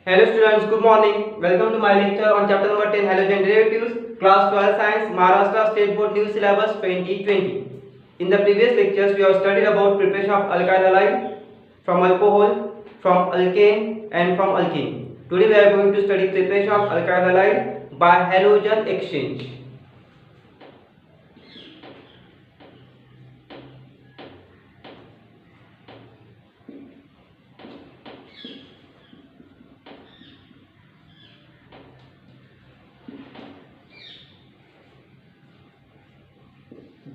Hello students, good morning. Welcome to my lecture on chapter number 10 halogen derivatives, class 12 science, Maharashtra State Board new syllabus 2020. In the previous lectures we have studied about preparation of alkyl halide from alcohol, from alkane and from alkene. Today we are going to study preparation of alkyl halide by halogen exchange.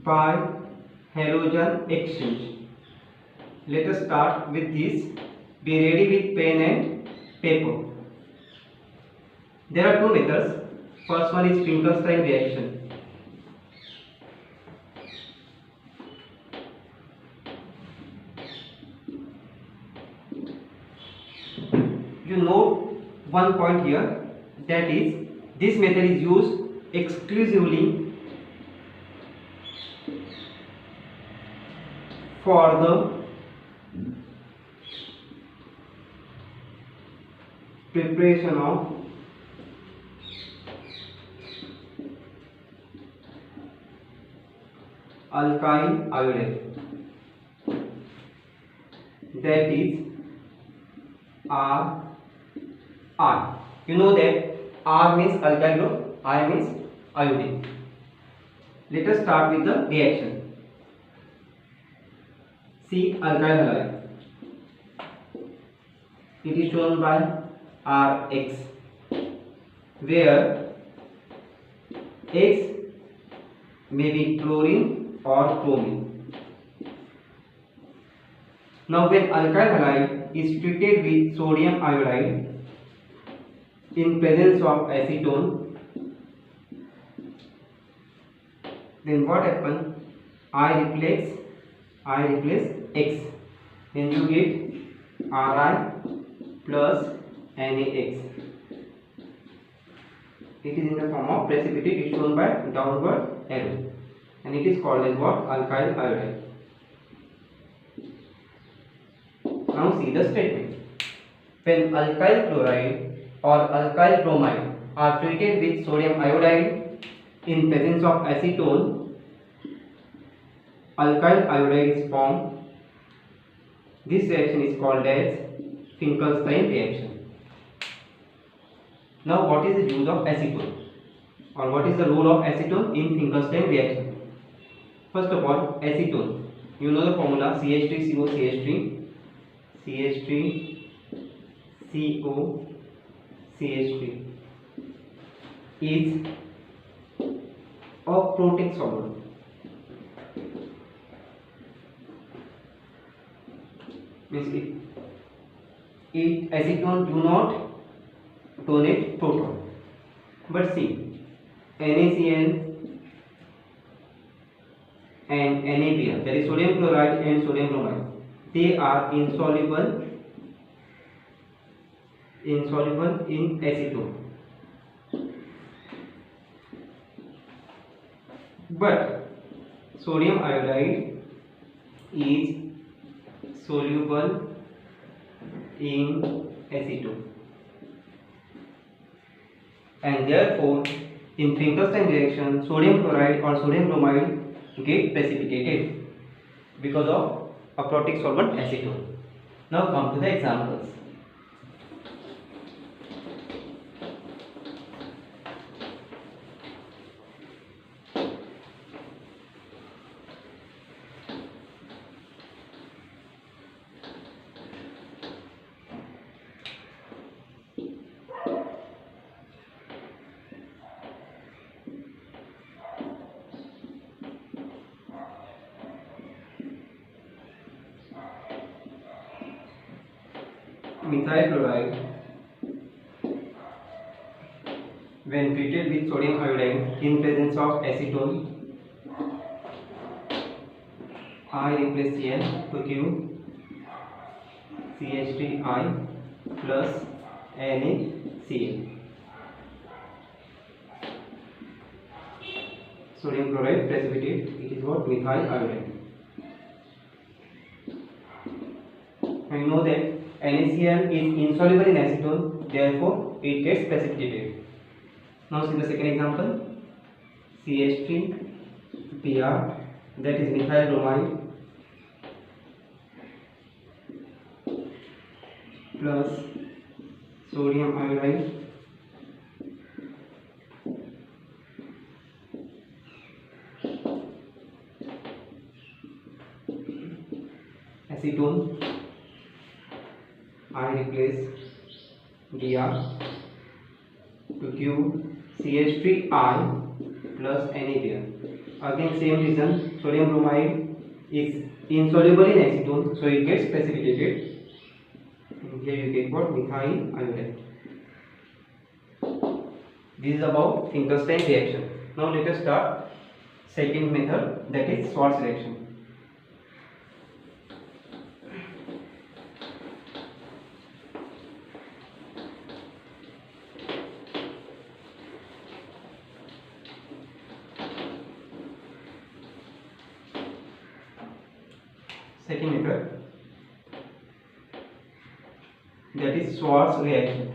By halogen exchange. Let us start with this. Be ready with pen and paper. There are two methods. First one is Finkelstein reaction. You note one point here, that is this method is used exclusively for the preparation of alkyl iodide, that is RI. You know that R means alkyl group, I means iodine. Let us start with the reaction. See alkyl halide. It is shown by Rx, where X may be chlorine or chromine. Now when alkyl halide is treated with sodium iodide in presence of acetone, then what happens? I replace X, then you get Ri plus NaX. It is in the form of precipitate. It is shown by downward arrow, and it is called as what? Alkyl iodide. Now see the statement. When alkyl chloride or alkyl bromide are treated with sodium iodide in presence of acetone, alkyl iodide is formed. This reaction is called as Finkelstein reaction. Now what is the use of acetone, or what is the role of acetone in Finkelstein reaction? First of all, acetone, you know the formula CH3CO CH3 is a protic solvent. Means it acetone do not donate proton, but see NaCl and NaBr, that is sodium chloride and sodium bromide, they are insoluble in acetone, but sodium iodide is soluble in acetone, and therefore in Finkelstein reaction sodium chloride or sodium bromide get precipitated because of a protic solvent acetone. Now come to the examples. Methyl chloride, when treated with sodium iodide in presence of acetone, I replace Cl to give CH3I plus NaCl. Sodium chloride precipitate, it is what? Methyl iodide. And you know that NaCl is insoluble in acetone, therefore it gets precipitated. Now see the second example. CH3Br, that is methyl bromide, plus sodium iodide acetone. I replace Br to give CH3I plus NaBr. Again same reason, sodium bromide is insoluble in acetone, so it gets precipitated. And here you get what? Methyl iodide. This is about Finkelstein reaction. Now let us start second method, that is Schwarz reaction. Second method, that is Schwarz reaction.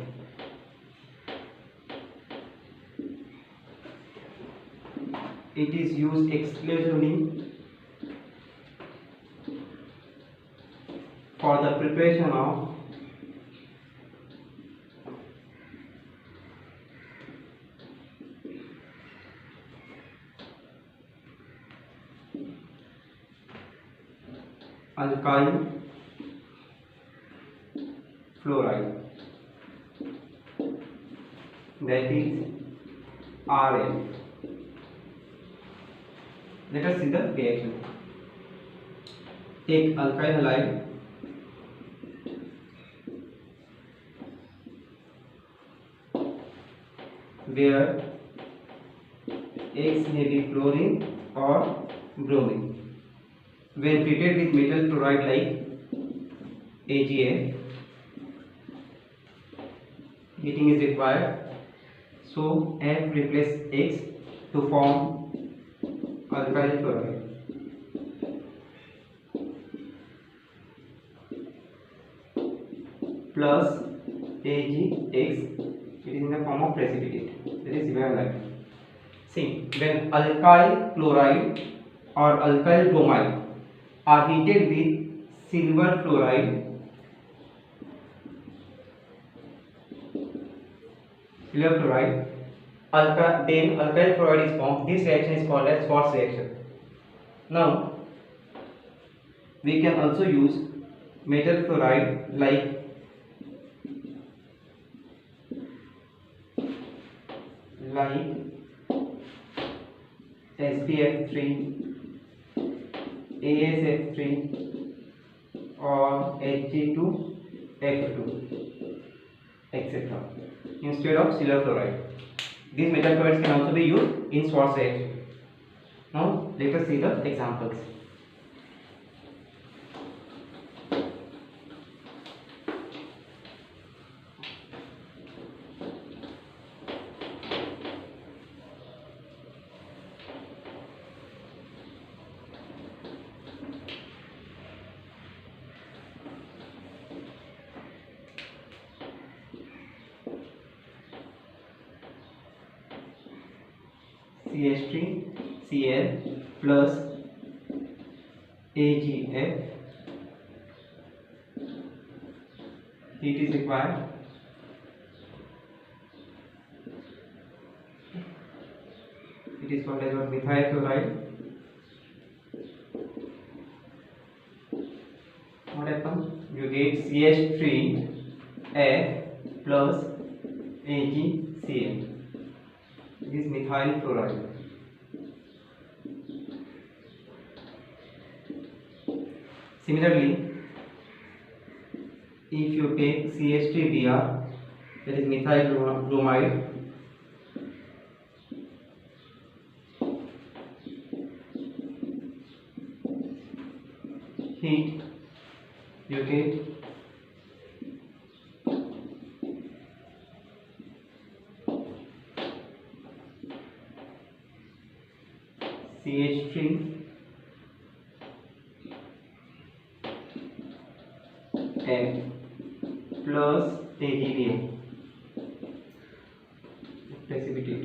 It is used exclusively for the preparation of alkyl fluoride, that is Rl. Let us see the reaction. Take alkyl halide where X may be chlorine or bromine. When treated with metal fluoride like AgF, heating is required, so F replaces X to form alkyl fluoride. Plus AgX, it is in the form of precipitate, that is zeolite. See, when alkyl chloride or alkyl bromide are heated with silver fluoride, then alkyl fluoride is formed. This reaction is called as Schwarz reaction. Now we can also use metal fluoride like SpF3, AsF3 or Hg2F2, etc. instead of silver fluoride. These metal fluorides can also be used in Schwarz reaction. Now let us see the examples. CH3Cl plus AgF. Heat is required. It is called as methyl chloride. What happens? You get CH3F plus AgCl. This is methyl fluoride. Similarly, if you take CH3Br, that is methyl bromide, heat, you get CH3 F precipitate. Precipitate.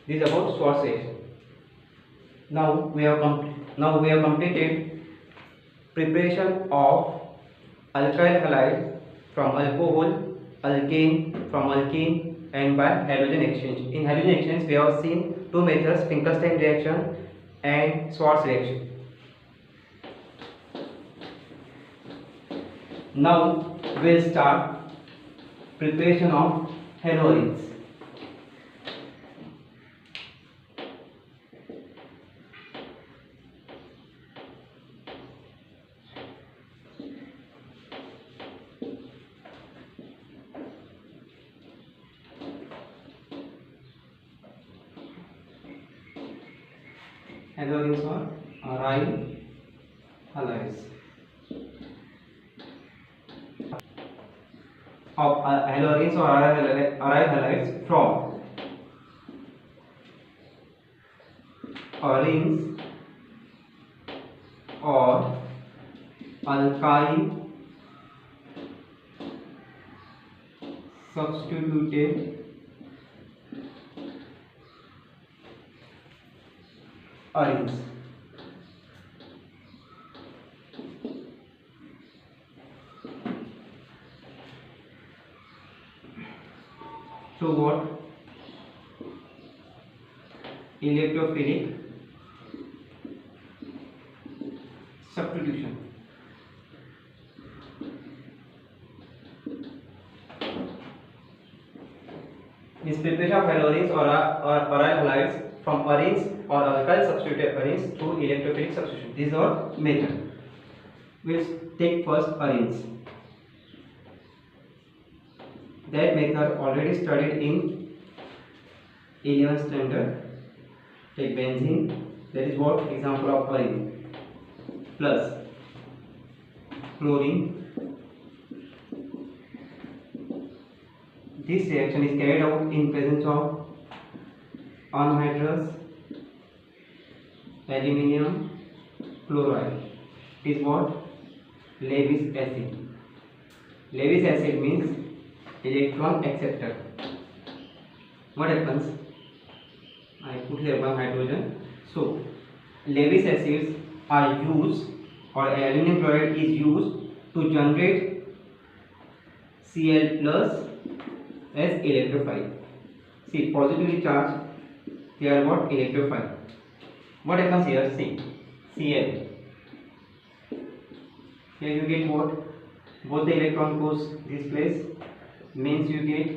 This is about Schwarz reaction. Now we have completed preparation of alkyl halide from alcohol, alkane from alkene, and by halogen exchange. In halogen exchange, we have seen two methods: Finkelstein reaction and Schwarz reaction. Now we will start preparation of halogens. Halogens or aryl halides. Of halogens or aryl halides from arenes or alkyl substituted arenes. So what? Electrophilic substitution. This preparation of halogens or aryl halides from arenes or alkyl substituted arenes through electrophilic substitution. This is our method. We'll take first arenes. That method already studied in 11th standard. Take benzene, that is what example of arene, plus chlorine. This reaction is carried out in presence of anhydrous aluminium chloride. It is what? Lewis acid. Lewis acid means electron acceptor. What happens? I put here one hydrogen. So Lewis acids are used, or aluminum chloride is used to generate Cl plus as electrophile. See, positively charged, they are what? Electrophile. What happens here? See, Cl. Here you get what? Both the electron goes this place, means you get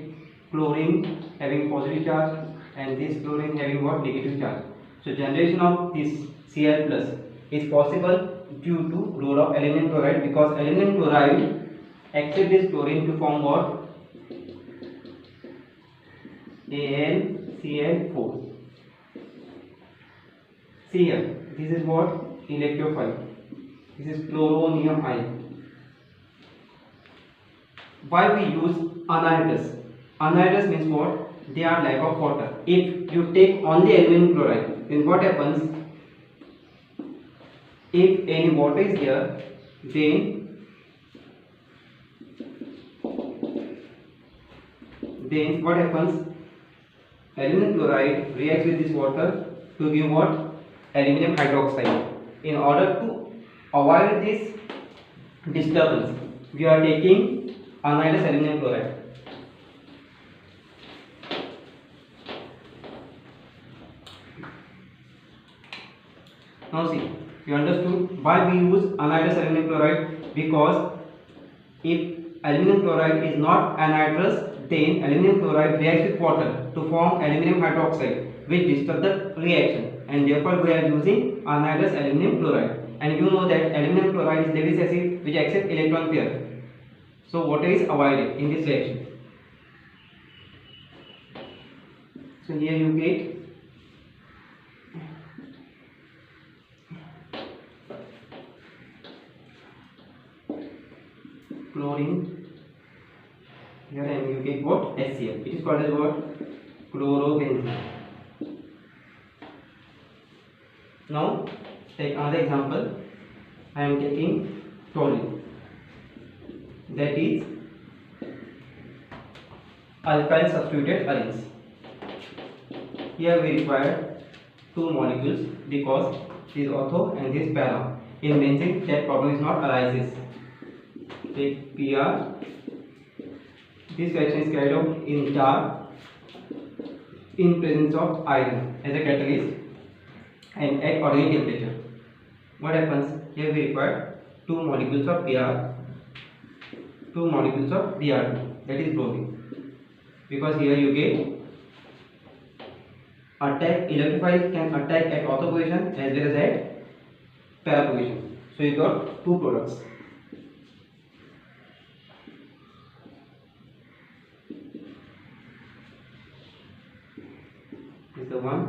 chlorine having positive charge and this chlorine having what? Negative charge. So generation of this Cl plus is possible due to role of aluminum chloride, because aluminum chloride accepts this chlorine to form what? AlCl4. See here, this is what? Electrophile. This is chloronium ion. Why we use anhydrous? Anhydrous means what? They are lack of water. If you take only aluminum chloride, then what happens? If any water is there, then what happens? Aluminum chloride reacts with this water to give what? Aluminum hydroxide. In order to avoid this disturbance, we are taking anhydrous aluminum chloride. Now see, you understood why we use anhydrous aluminum chloride? Because if aluminum chloride is not anhydrous, then aluminum chloride reacts with water to form aluminum hydroxide, which disturb the reaction, and therefore we are using anhydrous aluminum chloride. And you know that aluminum chloride is Lewis acid which accepts electron pair. So water is avoided in this reaction. So here you get chlorine here, and you get what? HCl. It is called as what? Chlorobenzene. Now take another example. I am taking chlorine, that is alkyl substituted arenes. Here we require two molecules because this ortho and this para. In benzene that problem is not arises. Take Pr. This reaction is carried out in dark in presence of iron as a catalyst and at ordinary temperature. What happens? Here we require two molecules of Pr, two molecules of Br2, that is bromine. Because here you get attack, electrophile can attack at ortho position as well as at para position. So you got two products. This is the one.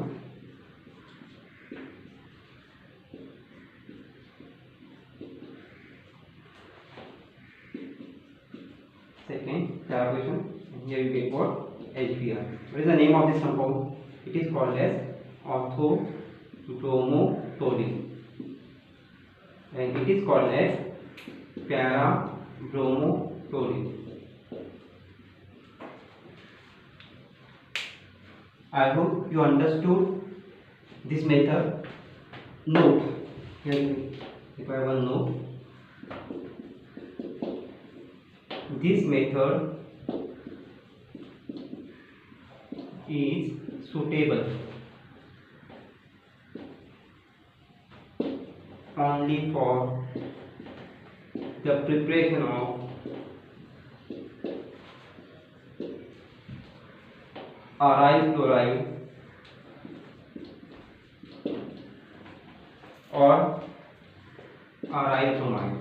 Second, para position, and here you get what? HBr. What is the name of this compound? It is called as orthobromotoluene, and it is called as para-bromotoluene. I hope you understood this method. Note, here you require one note. This method is suitable only for the preparation of aryl chloride or aryl bromide.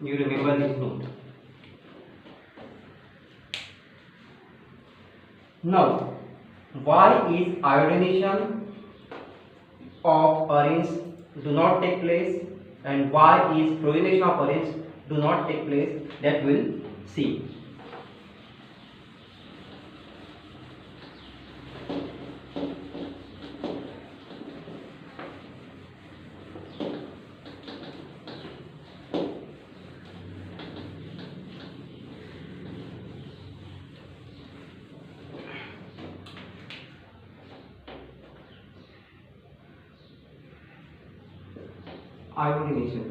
You remember this note. Now, why is iodination of arenes do not take place and why is fluorination of arenes do not take place, that we'll see. Iodination.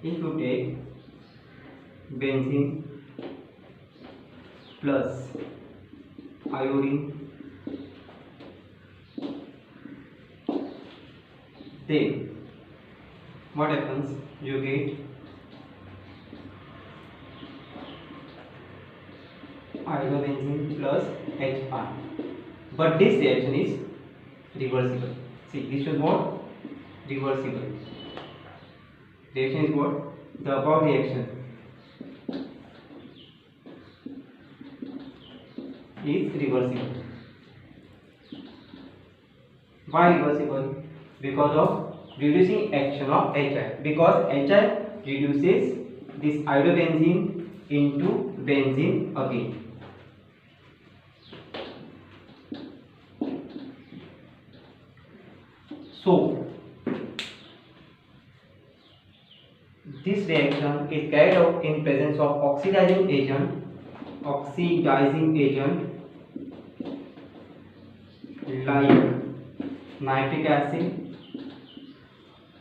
If you take benzene plus iodine, then what happens? You get iodobenzene plus HR. But this reaction is reversible. See, this is what? Reversible. Reaction is what? The above reaction is reversible. Why reversible? Because of reducing action of HI. Because HI reduces this iodobenzene into benzene again. So, this reaction is carried out in presence of oxidizing agent like nitric acid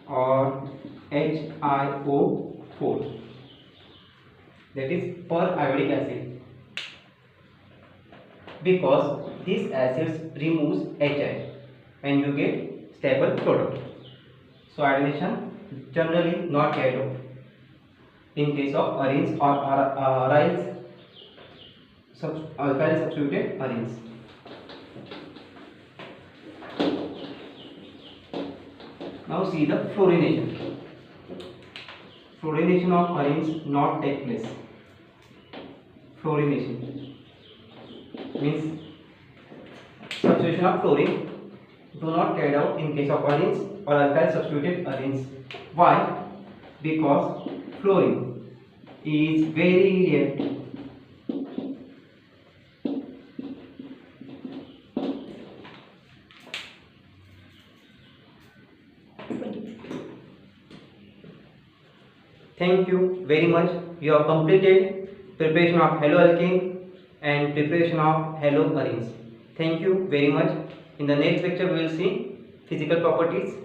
or HiO4, that is periodic acid, because these acids removes HI and you get stable product. So iodination generally not carried out in case of arenes or aryls, alkyl substituted arenes. Now see the fluorination. Fluorination of arenes not take place. Fluorination means substitution of fluorine do not carried out in case of arenes or alkyl substituted arenes. Why? Because fluorine is very reactive Thank you very much. You have completed preparation of haloalkane and preparation of haloarenes. Thank you very much. In the next lecture we will see physical properties.